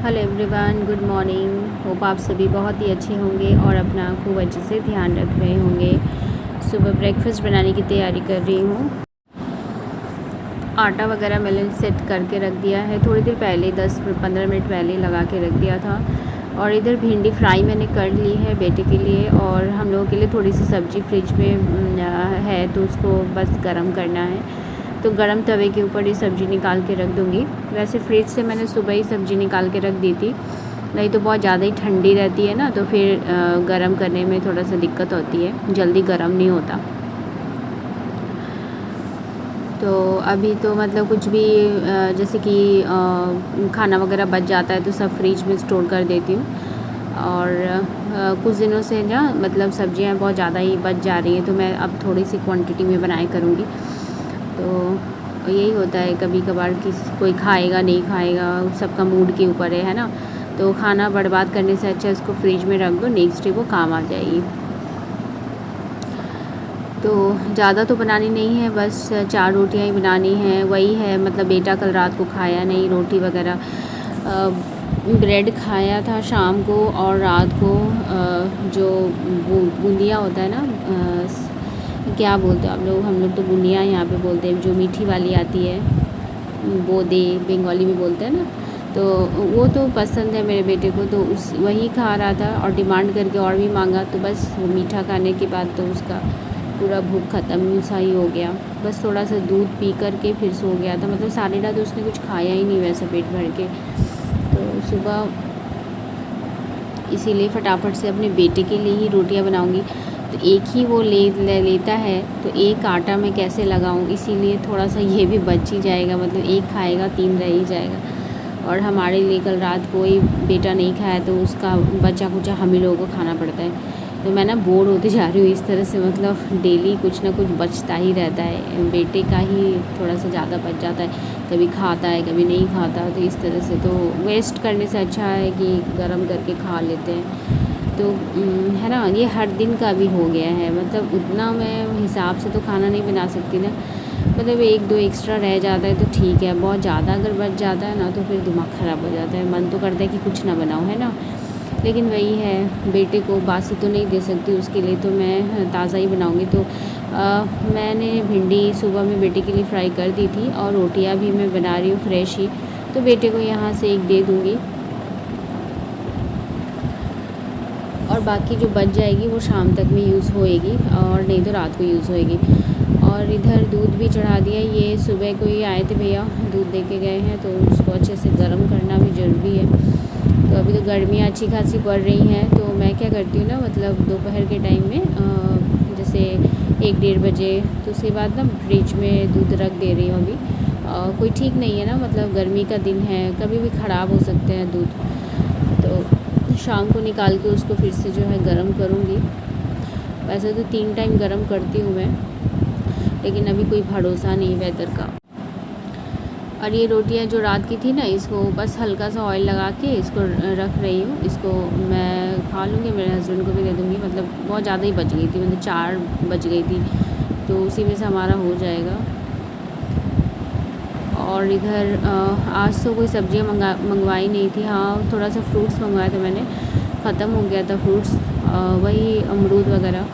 Hello everyone, good morning. Hope आप सभी बहुत ही अच्छे होंगे और अपना खूब अच्छे से ध्यान रख रहे होंगे। सुबह ब्रेकफास्ट बनाने की तैयारी कर रही हूँ। आटा वगैरह मैंने सेट करके रख दिया है, थोड़ी देर पहले 10-15 मिनट पहले लगा के रख दिया था। और इधर भिंडी फ्राई मैंने कर ली है बेटे के लिए, और हम लोगों के लिए थोड़ी सी सब्ज़ी फ्रिज में है तो उसको बस गरम करना है। तो गरम तवे के ऊपर ये सब्ज़ी निकाल के रख दूँगी। वैसे फ्रिज से मैंने सुबह ही सब्ज़ी निकाल के रख दी थी, नहीं तो बहुत ज़्यादा ही ठंडी रहती है ना, तो फिर गरम करने में थोड़ा सा दिक्कत होती है, जल्दी गरम नहीं होता। तो अभी तो मतलब कुछ भी जैसे कि खाना वगैरह बच जाता है तो सब फ्रिज में स्टोर कर देती हूँ। और कुछ दिनों से ना मतलब सब्ज़ियाँ बहुत ज़्यादा ही बच जा रही हैं, तो मैं अब थोड़ी सी क्वांटिटी में बनाया करूँगी। तो यही होता है कभी कभार, कोई खाएगा नहीं खाएगा, सबका मूड के ऊपर है ना। तो खाना बर्बाद करने से अच्छा इसको फ्रिज में रख दो, नेक्स्ट डे वो काम आ जाएगी। तो ज़्यादा तो बनानी नहीं है, बस 4 रोटियाँ ही बनानी हैं। वही है मतलब बेटा कल रात को खाया नहीं रोटी वगैरह, ब्रेड खाया था शाम को, और रात को जो बूंदिया होता है ना, क्या बोलते हैं आप लोग, हम लोग तो बूंदिया यहाँ पे बोलते हैं, जो मीठी वाली आती है, बोदे बंगाली में बोलते हैं ना। तो वो तो पसंद है मेरे बेटे को, तो उस वही खा रहा था और डिमांड करके और भी मांगा, तो बस वो मीठा खाने के बाद तो उसका पूरा भूख ख़त्म सा ही हो गया। बस थोड़ा सा दूध पी करके फिर सो गया था, मतलब सारी रात उसने कुछ खाया ही नहीं वैसे पेट भर के। तो सुबह इसीलिए फटाफट से अपने बेटे के लिए ही रोटियां बनाऊंगी। तो एक ही वो लेता है, तो एक आटा मैं कैसे लगाऊं, इसीलिए थोड़ा सा ये भी बच ही जाएगा, मतलब एक खाएगा 3 रह ही जाएगा। और हमारे लिए कल रात कोई बेटा नहीं खाया, तो उसका बचा कुचा हम ही लोगों को खाना पड़ता है। तो मैं ना बोर होते जा रही हूँ इस तरह से, मतलब डेली कुछ ना कुछ बचता ही रहता है, बेटे का ही थोड़ा सा ज़्यादा बच जाता है, कभी खाता है कभी नहीं खाता, तो इस तरह से तो वेस्ट करने से अच्छा है कि गरम करके खा लेते हैं। तो है ना, ये हर दिन का भी हो गया है, मतलब उतना मैं हिसाब से तो खाना नहीं बना सकती ना, मतलब 1-2 एक्स्ट्रा रह जाता है तो ठीक है, बहुत ज़्यादा अगर बच जाता है ना तो फिर दिमाग ख़राब हो जाता है, मन तो करता है कि कुछ ना बनाओ, है ना। लेकिन वही है, बेटे को बासी तो नहीं दे सकती, उसके लिए तो मैं ताज़ा ही बनाऊंगी। तो मैंने भिंडी सुबह में बेटे के लिए फ्राई कर दी थी, और रोटियां भी मैं बना रही हूँ फ्रेश ही, तो बेटे को यहाँ से एक दे दूँगी, और बाकी जो बच जाएगी वो शाम तक में यूज़ होएगी, और नहीं तो रात को यूज़ होएगी। और इधर दूध भी चढ़ा दिया, ये सुबह को ही आए थे भैया, दूध दे के गए हैं, तो उसको अच्छे से गर्म करना भी ज़रूरी है। तो अभी तो गर्मियाँ अच्छी खासी पड़ रही हैं, तो मैं क्या करती हूँ ना, मतलब दोपहर के टाइम में जैसे 1-1:30 बजे, तो उसके बाद ना फ्रिज में दूध रख दे रही हूँ। अभी कोई ठीक नहीं है ना, मतलब गर्मी का दिन है, कभी भी ख़राब हो सकते हैं दूध। तो शाम को निकाल के उसको फिर से जो है गर्म करूँगी। वैसे तो 3 टाइम गर्म करती हूँ मैं, लेकिन अभी कोई भरोसा नहीं वेदर का। और ये रोटियां जो रात की थी ना, इसको बस हल्का सा ऑयल लगा के इसको रख रही हूँ, इसको मैं खा लूँगी, मेरे हस्बैंड को भी दे दूँगी, मतलब बहुत ज़्यादा ही बच गई थी, मतलब 4 बच गई थी, तो उसी में से हमारा हो जाएगा। और इधर आज तो कोई सब्जियाँ मंगवाई नहीं थी, हाँ थोड़ा सा फ्रूट्स मंगवाया था मैंने, ख़त्म हो गया था फ्रूट्स, वही अमरूद वगैरह,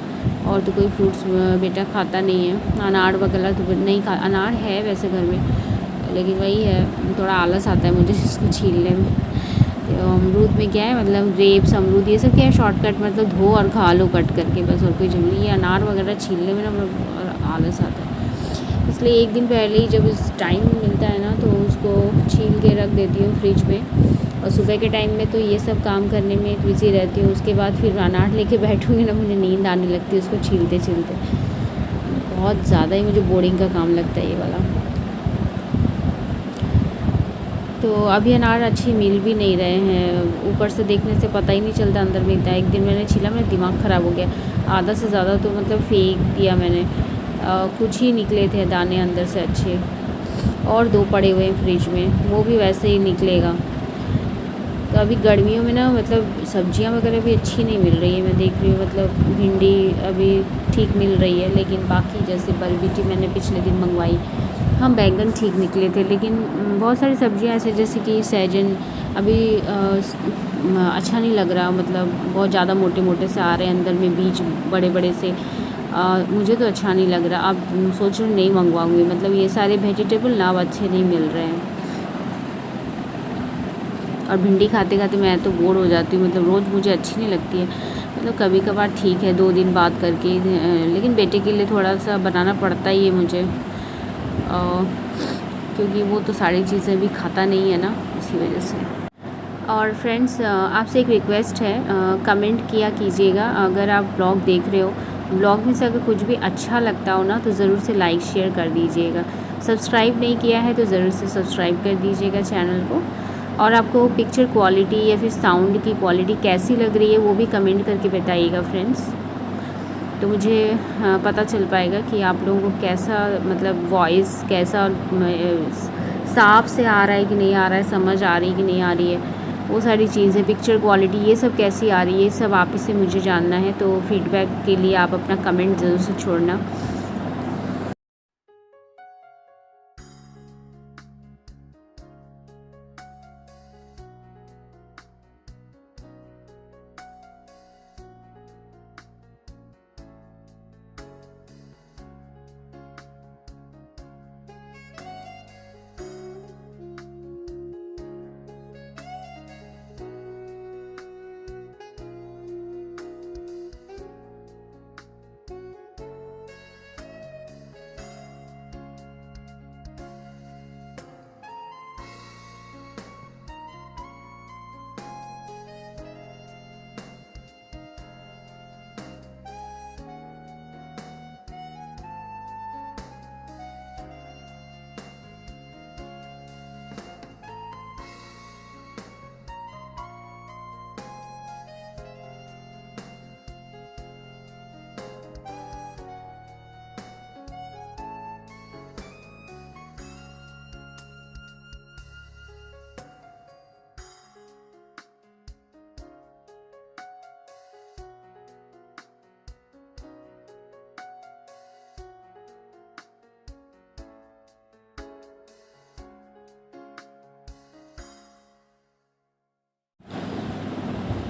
और तो कोई फ्रूट्स बेटा खाता नहीं है। अनार वगैरह तो नहीं खा, अनार है वैसे घर में, लेकिन वही है थोड़ा आलस आता है मुझे इसको छीलने में। तो अमरूद में क्या है, मतलब ग्रेप्स अमरूद ये सब क्या है शॉर्टकट, मतलब धो और खा लो कट करके, बस और कोई जरूरी। ये अनार वगैरह छीलने में ना मतलब आलस आता है, इसलिए एक दिन पहले ही जब इस टाइम मिलता है ना तो उसको छील के रख देती हूँ फ्रिज में। और सुबह के टाइम में तो ये सब काम करने में बिज़ी रहती हूँ, उसके बाद फिर अनार लेके बैठूँगी ना, मुझे नींद आने लगती है उसको छीलते छीलते, बहुत ज़्यादा ही मुझे बोरिंग का काम लगता है ये वाला। तो अभी अनार अच्छी मिल भी नहीं रहे हैं, ऊपर से देखने से पता ही नहीं चलता अंदर में इतना। एक दिन मैंने छीला, मेरा दिमाग ख़राब हो गया, आधा से ज़्यादा तो मतलब फेंक दिया मैंने, कुछ ही निकले थे दाने अंदर से अच्छे, और 2 पड़े हुए हैं फ्रिज में, वो भी वैसे ही निकलेगा। तो अभी गर्मियों में ना मतलब सब्जियां वगैरह भी अच्छी नहीं मिल रही है, मैं देख रही हूँ, मतलब भिंडी अभी ठीक मिल रही है, लेकिन बाकी जैसे बरबीटी मैंने पिछले दिन मंगवाई, हाँ बैंगन ठीक निकले थे, लेकिन बहुत सारी सब्जियां ऐसे जैसे कि सहजन अभी अच्छा नहीं लग रहा, मतलब बहुत ज़्यादा मोटे मोटे से आ रहे हैं, अंदर में बीज बड़े बड़े से। मुझे तो अच्छा नहीं लग रहा। अब सोच रही हूँ नहीं मंगवाऊँगी, मतलब ये सारे वेजिटेबल ना अब अच्छे नहीं मिल रहे हैं। और भिंडी खाते खाते मैं तो बोर हो जाती हूँ, मतलब रोज़ मुझे अच्छी नहीं लगती है। मतलब कभी कभार ठीक है 2 दिन बाद करके, लेकिन बेटे के लिए थोड़ा सा बनाना पड़ता ही है मुझे, क्योंकि वो तो सारी चीज़ें भी खाता नहीं है ना, इसी वजह से। और फ्रेंड्स, आपसे एक रिक्वेस्ट है, कमेंट किया कीजिएगा अगर आप ब्लॉग देख रहे हो। ब्लॉग में से अगर कुछ भी अच्छा लगता हो ना तो ज़रूर से लाइक शेयर कर दीजिएगा। सब्सक्राइब नहीं किया है तो ज़रूर से सब्सक्राइब कर दीजिएगा चैनल को। और आपको पिक्चर क्वालिटी या फिर साउंड की क्वालिटी कैसी लग रही है वो भी कमेंट करके बताइएगा फ्रेंड्स, तो मुझे पता चल पाएगा कि आप लोगों को कैसा, मतलब वॉइस कैसा साफ से आ रहा है कि नहीं आ रहा है, समझ आ रही है कि नहीं आ रही है, वो सारी चीज़ें, पिक्चर क्वालिटी ये सब कैसी आ रही है, ये सब आप ही से मुझे जानना है। तो फीडबैक के लिए आप अपना कमेंट ज़रूर से छोड़ना।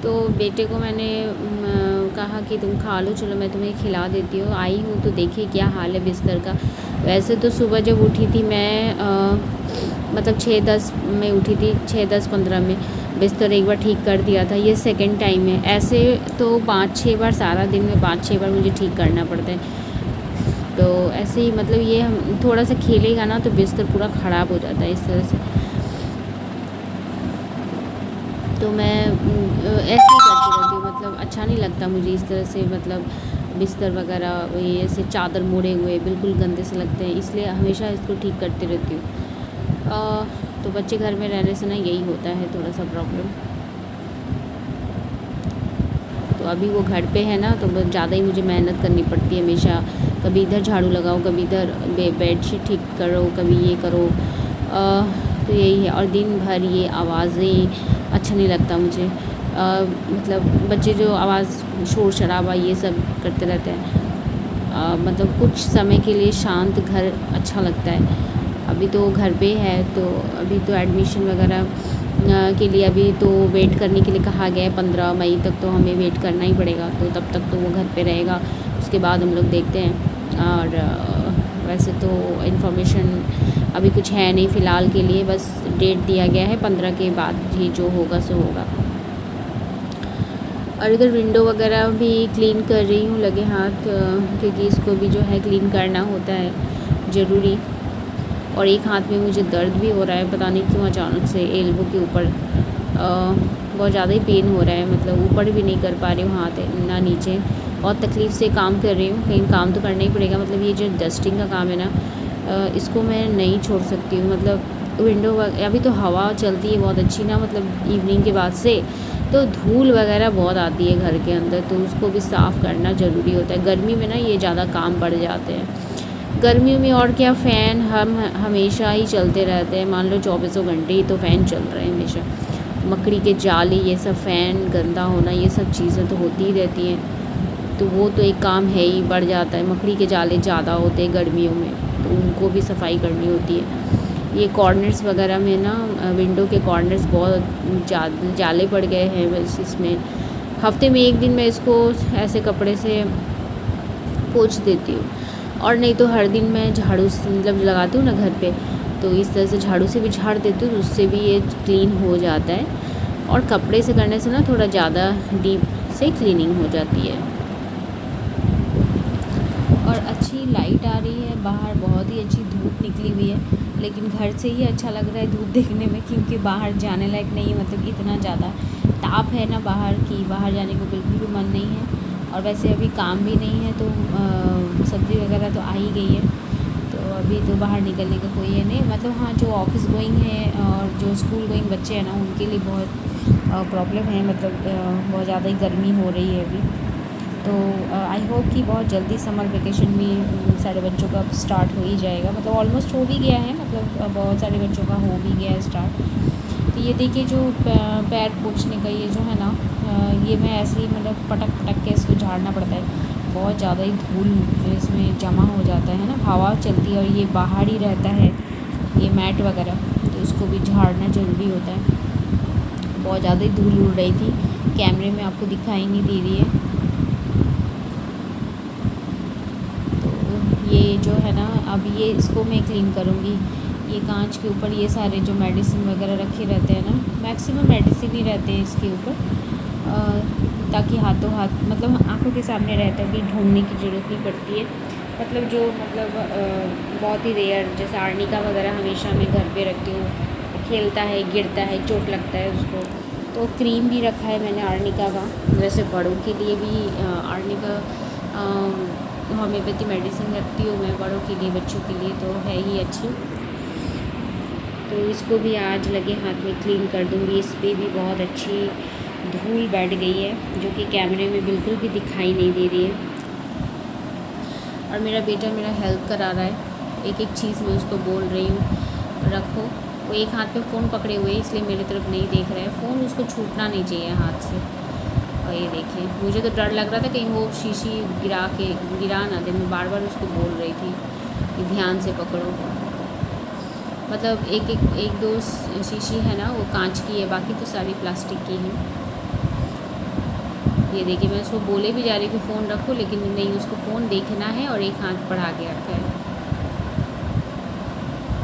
तो बेटे को मैंने कहा कि तुम खा लो, चलो मैं तुम्हें खिला देती हूँ। आई हूँ तो देखिए क्या हाल है बिस्तर का। वैसे तो सुबह जब उठी थी मैं, मतलब 6:10 में उठी थी, 6:10-15 में बिस्तर एक बार ठीक कर दिया था। ये सेकंड टाइम है। ऐसे तो 5-6 बार, सारा दिन में 5-6 बार मुझे ठीक करना पड़ता है। तो ऐसे ही, मतलब ये हम थोड़ा सा खेलेगा ना तो बिस्तर पूरा ख़राब हो जाता है इस तरह से। तो मैं ऐसे ही करती रहती हूँ, मतलब अच्छा नहीं लगता मुझे इस तरह से, मतलब बिस्तर वगैरह ये ऐसे चादर मोड़े हुए बिल्कुल गंदे से लगते हैं, इसलिए हमेशा इसको ठीक करती रहती हूँ। तो बच्चे घर में रहने से ना यही होता है थोड़ा सा प्रॉब्लम। तो अभी वो घर पे है ना तो ज़्यादा ही मुझे मेहनत करनी पड़ती है हमेशा। कभी इधर झाड़ू लगाओ, कभी इधर बेडशीट ठीक करो, कभी ये करो। तो यही है। और दिन भर ये आवाज़ें, अच्छा नहीं लगता मुझे। मतलब बच्चे जो आवाज़, शोर शराबा ये सब करते रहते हैं। मतलब कुछ समय के लिए शांत घर अच्छा लगता है। अभी तो घर पे है तो अभी तो एडमिशन वगैरह के लिए अभी तो वेट करने के लिए कहा गया है। 15 मई तक तो हमें वेट करना ही पड़ेगा, तो तब तक तो वो घर पे रहेगा। उसके बाद हम लोग देखते हैं। और वैसे तो इन्फॉर्मेशन अभी कुछ है नहीं फ़िलहाल के लिए, बस डेट दिया गया है 15 के बाद ही जो होगा सो होगा। और इधर विंडो वगैरह भी क्लीन कर रही हूँ लगे हाथ, क्योंकि इसको भी जो है क्लीन करना होता है ज़रूरी। और एक हाथ में मुझे दर्द भी हो रहा है, पता नहीं क्यों अचानक से, एल्बो के ऊपर बहुत ज़्यादा ही पेन हो रहा है। मतलब ऊपर भी नहीं कर पा रही हूँ हाथ, ना नीचे। बहुत तकलीफ़ से काम कर रही हूँ, लेकिन काम तो करना ही पड़ेगा। मतलब ये जो डस्टिंग का काम है ना, इसको मैं नहीं छोड़ सकती हूँ। मतलब विंडो अभी तो हवा चलती है बहुत अच्छी ना, मतलब इवनिंग के बाद से तो धूल वगैरह बहुत आती है घर के अंदर, तो उसको भी साफ़ करना ज़रूरी होता है। गर्मी में ना ये ज़्यादा काम बढ़ जाते हैं। गर्मियों में और क्या, फ़ैन हम हमेशा ही चलते रहते हैं। मान लो 24 घंटे ही तो फ़ैन चल रहे हैं हमेशा। मकड़ी के जाले, ये सब, फ़ैन गंदा होना, ये सब चीज़ें तो होती ही रहती हैं। तो वो तो एक काम है ही, बढ़ जाता है। मकड़ी के जाले ज़्यादा होते हैं गर्मियों में, तो उनको भी सफाई करनी होती है। ये कॉर्नर्स वगैरह में ना विंडो के कॉर्नर्स बहुत जाले पड़ गए हैं। बस इसमें हफ्ते में 1 दिन मैं इसको ऐसे कपड़े से पोंछ देती हूँ, और नहीं तो हर दिन मैं झाड़ू मतलब लगाती हूँ ना घर पे, तो इस तरह से झाड़ू से भी झाड़ देती हूँ, तो उससे भी ये क्लीन हो जाता है। और कपड़े से करने से ना थोड़ा ज़्यादा डीप से क्लीनिंग हो जाती है। और अच्छी लाइट आ रही है, बाहर बहुत ही अच्छी धूप निकली हुई है, लेकिन घर से ही अच्छा लग रहा है धूप देखने में, क्योंकि बाहर जाने लायक नहीं है। मतलब इतना ज़्यादा ताप है ना बाहर की, बाहर जाने को बिल्कुल भी मन नहीं है। और वैसे अभी काम भी नहीं है, तो सब्ज़ी वगैरह तो आ ही गई है, तो अभी तो बाहर निकलने का कोई है नहीं। मतलब हाँ, जो ऑफिस गोइंग है और जो स्कूल गोइंग बच्चे हैं ना, उनके लिए बहुत प्रॉब्लम है। मतलब बहुत ज़्यादा ही गर्मी हो रही है अभी। तो आई होप कि बहुत जल्दी समर वेकेशन भी सारे बच्चों का स्टार्ट हो ही जाएगा। मतलब ऑलमोस्ट हो भी गया है, मतलब बहुत सारे बच्चों का हो भी गया है स्टार्ट। तो ये देखिए, जो पैर पोंछने का ये जो है ना, ये मैं ऐसे ही मतलब पटक पटक के इसको झाड़ना पड़ता है। बहुत ज़्यादा ही धूल इसमें जमा हो जाता है ना, हवा चलती है और ये बाहर ही रहता है ये मैट वगैरह, तो इसको भी झाड़ना ज़रूरी होता है। बहुत ज़्यादा ही धूल उड़ रही थी, कैमरे में आपको दिखाई नहीं दे रही है। तो ये जो है ना, अब ये इसको मैं क्लीन करूँगी। ये कांच के ऊपर ये सारे जो मेडिसिन वगैरह रखे रहते हैं ना, मैक्सिमम मेडिसिन ही रहते हैं इसके ऊपर, ताकि हाथों हाथ मतलब आंखों के सामने रहता है कि ढूंढने की ज़रूरत नहीं पड़ती है। मतलब जो मतलब बहुत ही रेयर, जैसे आर्निका वगैरह हमेशा मैं घर पे रखती हूँ, खेलता है, गिरता है, चोट लगता है उसको, तो क्रीम भी रखा है मैंने आर्निका का। वैसे बड़ों के लिए भी आर्निका होम्योपैथी मेडिसिन रखती हूँ मैं बड़ों के लिए, बच्चों के लिए तो है ही अच्छी। तो इसको भी आज लगे हाथ में क्लीन कर दूँगी। इस पर भी बहुत अच्छी धूल बैठ गई है, जो कि कैमरे में बिल्कुल भी दिखाई नहीं दे रही है। और मेरा बेटा मेरा हेल्प करा रहा है, एक एक चीज़ मैं उसको बोल रही हूँ रखो। वो एक हाथ पे फ़ोन पकड़े हुए, इसलिए मेरी तरफ नहीं देख रहा है। फ़ोन उसको छूटना नहीं चाहिए हाथ से। और ये देखिए, मुझे तो डर लग रहा था कहीं वो शीशी गिरा ना दे। मैं बार बार उसको बोल रही थी कि ध्यान से पकड़ो। मतलब एक दो शीशी है ना, वो कांच की है, बाकी तो सारी प्लास्टिक की हैं। ये देखिए, मैं उसको बोले भी जा रही कि फ़ोन रखो, लेकिन नहीं, उसको फ़ोन देखना है और एक हाथ बढ़ा के रखा है।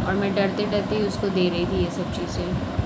और मैं डरते डरते ही उसको दे रही थी ये सब चीज़ें।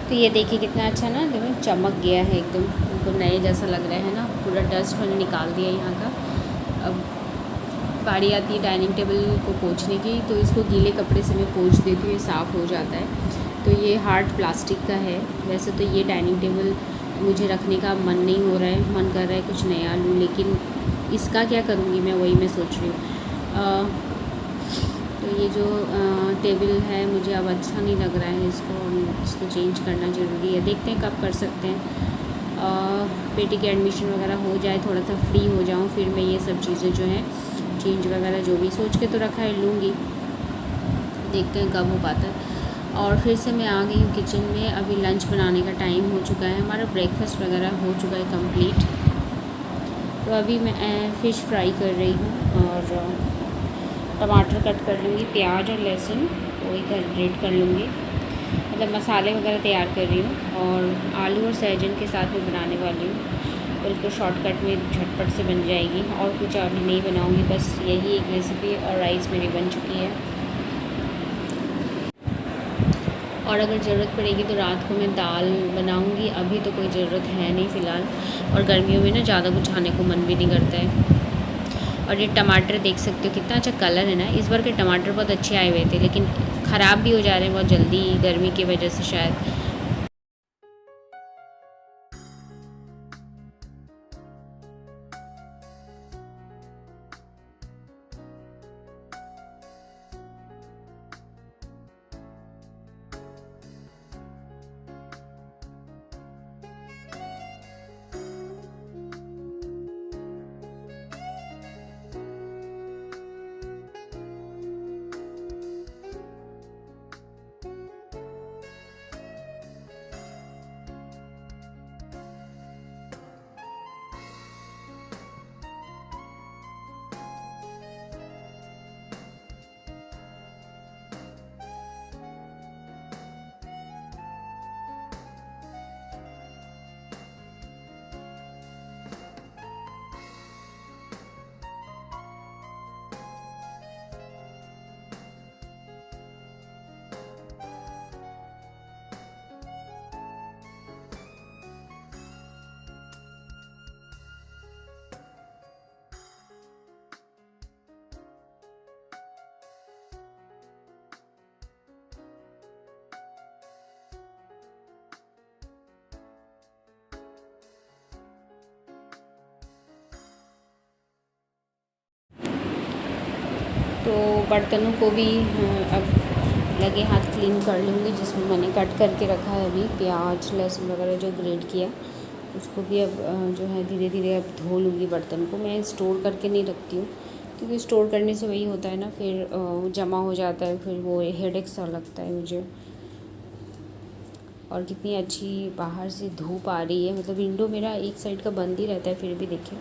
तो ये देखिए कितना अच्छा ना, देखो चमक गया है एकदम, उनको नए जैसा लग रहा है ना। पूरा डस्ट मैंने निकाल दिया यहाँ का। अब बारी आती है डाइनिंग टेबल को पोंछने की, तो इसको गीले कपड़े से मैं पोंछ देती हूँ, ये साफ़ हो जाता है। तो ये हार्ड प्लास्टिक का है। वैसे तो ये डाइनिंग टेबल मुझे रखने का मन नहीं हो रहा है, मन कर रहा है कुछ नया लूँ, लेकिन इसका क्या करूँगी मैं, वही मैं सोच रही हूँ। तो ये जो टेबल है मुझे अब अच्छा नहीं लग रहा है, इसको चेंज करना ज़रूरी है। देखते हैं कब कर सकते हैं। बेटी के एडमिशन वगैरह हो जाए, थोड़ा सा फ्री हो जाऊँ, फिर मैं ये सब चीज़ें जो हैं चेंज वगैरह जो भी सोच के तो रखा है लूँगी। देखते हैं कब हो पाता है। और फिर से मैं आ गई हूँ किचन में। अभी लंच बनाने का टाइम हो चुका है, हमारा ब्रेकफास्ट वगैरह हो चुका है कंप्लीट। तो अभी मैं फ़िश फ्राई कर रही हूँ और टमाटर कट कर लूँगी, प्याज और लहसुन को इधर ग्रेट कर लूँगी, मतलब मसाले वगैरह तैयार कर रही हूँ। और आलू और सहजन के साथ में बनाने वाली हूँ, बिल्कुल शॉर्टकट में झटपट से बन जाएगी। और कुछ अभी नहीं बनाऊँगी, बस यही एक रेसिपी, और राइस मेरी बन चुकी है। और अगर ज़रूरत पड़ेगी तो रात को मैं दाल बनाऊँगी। अभी तो कोई ज़रूरत है नहीं फ़िलहाल, और गर्मियों में ना ज़्यादा कुछ खाने को मन भी नहीं करता है। और ये टमाटर देख सकते हो कितना अच्छा कलर है ना। इस बार के टमाटर बहुत अच्छे आए हुए थे, लेकिन ख़राब भी हो जा रहे हैं बहुत जल्दी गर्मी की वजह से शायद। तो बर्तनों को भी अब लगे हाथ क्लीन कर लूँगी, जिसमें मैंने कट करके रखा है अभी प्याज लहसुन वगैरह जो ग्रेट किया, उसको भी अब जो है धीरे धीरे अब धो लूँगी। बर्तन को मैं स्टोर करके नहीं रखती हूँ, क्योंकि स्टोर करने से वही होता है ना, फिर जमा हो जाता है, फिर वो हेडेक सा लगता है मुझे। और कितनी अच्छी बाहर से धूप आ रही है, मतलब विंडो मेरा एक साइड का बंद ही रहता है, फिर भी देखिए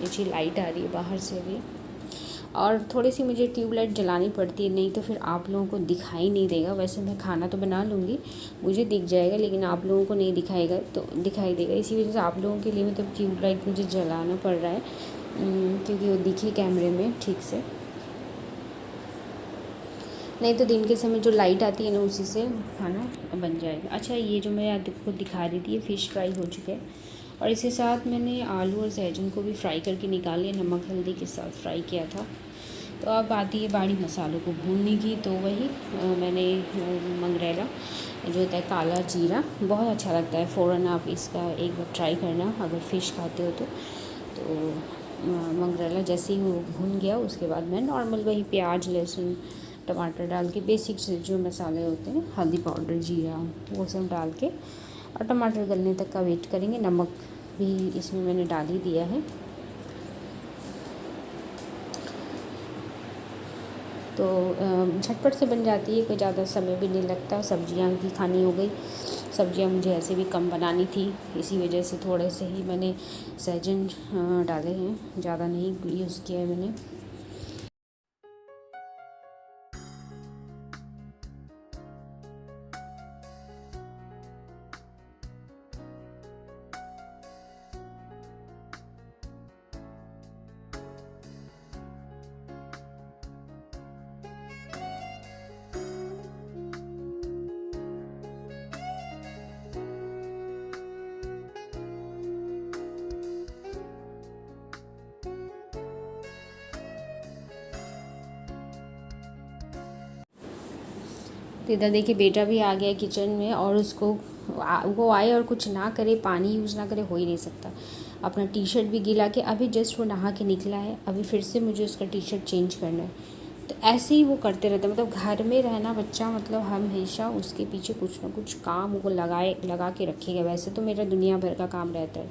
अच्छी लाइट आ रही है बाहर से भी। और थोड़ी सी मुझे ट्यूबलाइट जलानी पड़ती है, नहीं तो फिर आप लोगों को दिखाई नहीं देगा। वैसे मैं खाना तो बना लूँगी, मुझे दिख जाएगा, लेकिन आप लोगों को नहीं दिखाएगा, तो दिखाई देगा। इसी वजह से आप लोगों के लिए मतलब ट्यूबलाइट मुझे जलाना पड़ रहा है, क्योंकि वो दिखे कैमरे में ठीक से। नहीं तो दिन के समय जो लाइट आती है ना, उसी से खाना बन जाएगा। अच्छा, ये जो मैं आपको दिखा रही थी, ये फ़िश फ्राई हो चुके हैं, और इसके साथ मैंने आलू और सहजन को भी फ्राई करके निकाल लिया, नमक हल्दी के साथ फ्राई किया था। तो अब आती है बाड़ी मसालों को भूनने की। तो वही मैंने मंगरेला जो होता है काला जीरा, बहुत अच्छा लगता है फ़ौरन आप इसका एक बार ट्राई करना अगर फ़िश खाते हो तो मंगरेला जैसे ही वो भून गया, उसके बाद मैं नॉर्मल वही प्याज लहसुन टमाटर डाल के बेसिक जो मसाले होते हैं, हल्दी पाउडर जीरा वो सब डाल के, और टमाटर गलने तक का वेट करेंगे। नमक भी इसमें मैंने डाल ही दिया है। तो झटपट से बन जाती है, कोई ज़्यादा समय भी नहीं लगता। सब्जियां भी खानी हो गई, सब्जियां मुझे ऐसे भी कम बनानी थी, इसी वजह से थोड़े से ही मैंने सहजन डाले हैं, ज़्यादा नहीं यूज़ किया है मैंने। तो इधर देखिए बेटा भी आ गया किचन में, और उसको वो आए और कुछ ना करे, पानी यूज़ ना करे, हो ही नहीं सकता। अपना टी शर्ट भी गीला के अभी जस्ट वो नहा के निकला है, अभी फिर से मुझे उसका टी शर्ट चेंज करना है। तो ऐसे ही वो करते रहते हैं, मतलब घर में रहना बच्चा, मतलब हमेशा उसके पीछे कुछ ना कुछ काम वो लगा के रखेगा। वैसे तो मेरा दुनिया भर का काम रहता है,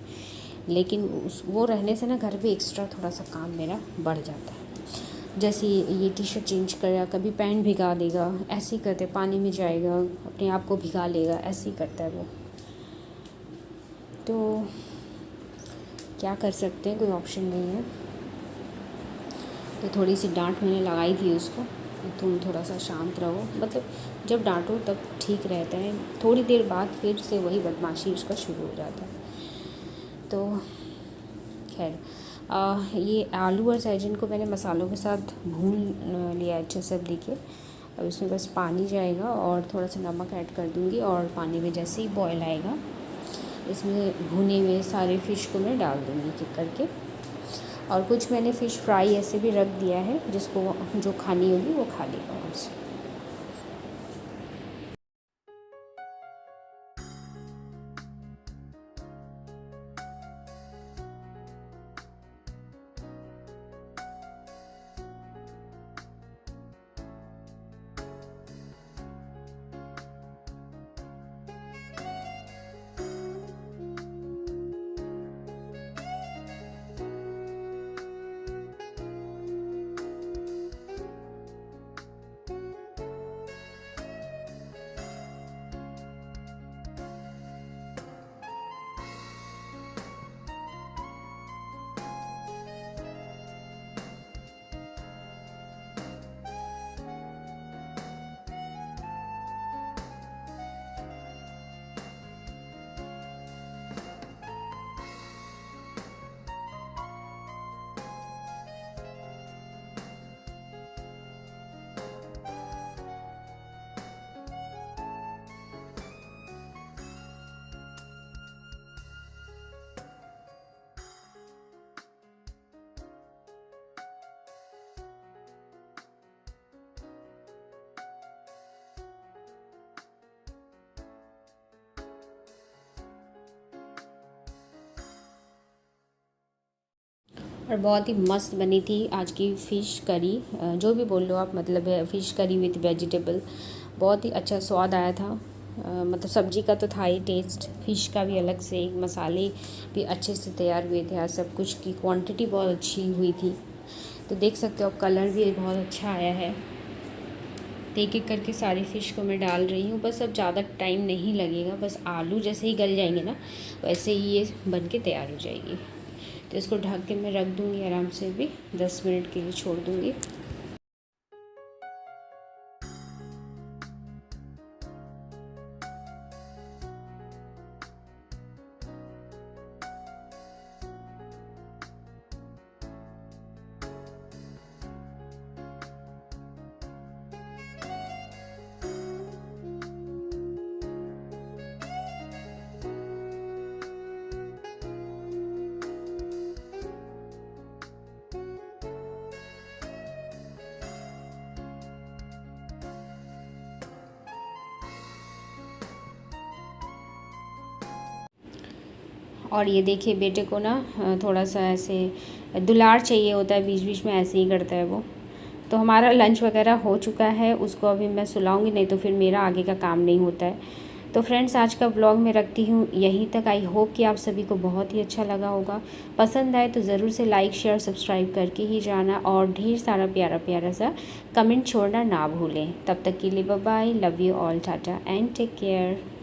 लेकिन वो रहने से ना घर पे एक्स्ट्रा थोड़ा सा काम मेरा बढ़ जाता है। जैसे ये टी शर्ट चेंज करेगा, कभी पैंट भिगा देगा, ऐसे ही करते, पानी में जाएगा अपने आप को भिगा लेगा, ऐसे ही करता है वो। तो क्या कर सकते हैं, कोई ऑप्शन नहीं है। तो थोड़ी सी डांट मैंने लगाई थी उसको, तुम थोड़ा सा शांत रहो, मतलब जब डांटो तब ठीक रहता है, थोड़ी देर बाद फिर से वही बदमाशी उसका शुरू हो जाता है। तो खैर ये आलू और सहजन को मैंने मसालों के साथ भून लिया अच्छे से। अब देखिए अब इसमें बस पानी जाएगा और थोड़ा सा नमक ऐड कर दूँगी और पानी में जैसे ही बॉयल आएगा इसमें भुने हुए सारे फ़िश को मैं डाल दूँगी एक करके। और कुछ मैंने फ़िश फ्राई ऐसे भी रख दिया है, जिसको जो खानी होगी वो खा लेगा बस। और बहुत ही मस्त बनी थी आज की फ़िश करी, जो भी बोल लो आप, मतलब है फ़िश करी विथ वेजिटेबल। बहुत ही अच्छा स्वाद आया था। मतलब सब्ज़ी का तो था ही टेस्ट, फ़िश का भी अलग से, मसाले भी अच्छे से तैयार हुए थे। आज सब कुछ की क्वांटिटी बहुत अच्छी हुई थी, तो देख सकते हो आप, कलर भी बहुत अच्छा आया है। तो एक एक करके सारी फ़िश को मैं डाल रही हूँ। बस अब ज़्यादा टाइम नहीं लगेगा, बस आलू जैसे ही गल जाएंगे ना वैसे ही ये बन के तैयार हो जाएगी। तो इसको ढक के मैं रख दूँगी आराम से, भी 10 मिनट के लिए छोड़ दूँगी। और ये देखिए, बेटे को ना थोड़ा सा ऐसे दुलार चाहिए होता है, बीच बीच में ऐसे ही करता है वो। तो हमारा लंच वगैरह हो चुका है, उसको अभी मैं सुलाऊंगी, नहीं तो फिर मेरा आगे का काम नहीं होता है। तो फ्रेंड्स, आज का व्लॉग मैं रखती हूँ यहीं तक। आई होप कि आप सभी को बहुत ही अच्छा लगा होगा। पसंद आए तो ज़रूर से लाइक शेयर सब्सक्राइब करके ही जाना, और ढेर सारा प्यारा प्यारा सा कमेंट छोड़ना ना भूलें। तब तक के लिए bye bye, love you all, tata and take care.